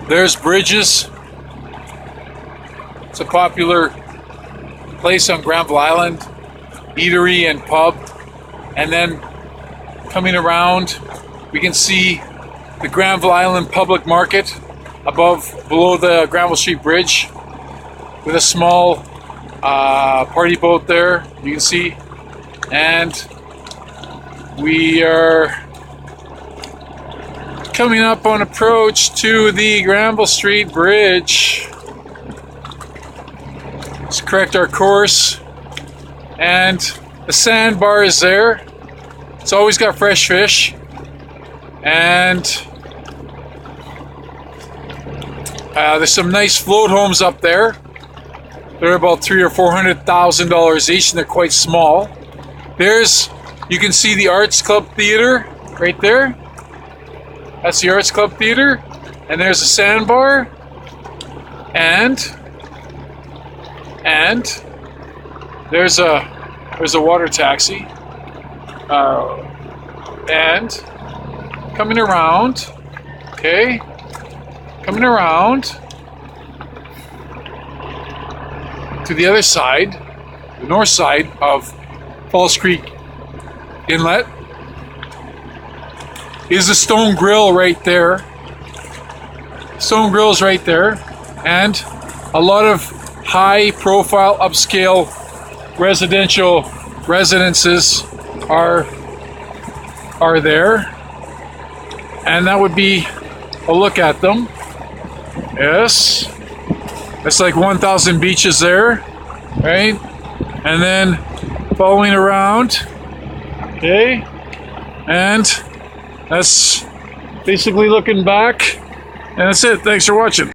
There's Bridges. It's a popular place on Granville Island, eatery and pub. And then coming around, we can see the Granville Island Public Market below the Granville Street Bridge, with a small party boat there, you can see. And we are coming up on approach to the Granville Street Bridge. Let's correct our course. And the sandbar is there. It's always got fresh fish. And there's some nice float homes up there. They're about $300,000 or $400,000 each, and they're quite small. You can see the Arts Club Theater right there. That's the Arts Club Theater. And there's a sandbar. And there's a water taxi. And coming around, okay, coming around to the other side, the north side of Falls Creek Inlet, is the Stone Grill right there. Stone Grill is right there, and a lot of high-profile, upscale residential residences are there, and that would be a look at them. Yes, it's like 1,000 beaches there, right? And then following around, okay, and that's basically looking back, and that's it. Thanks for watching.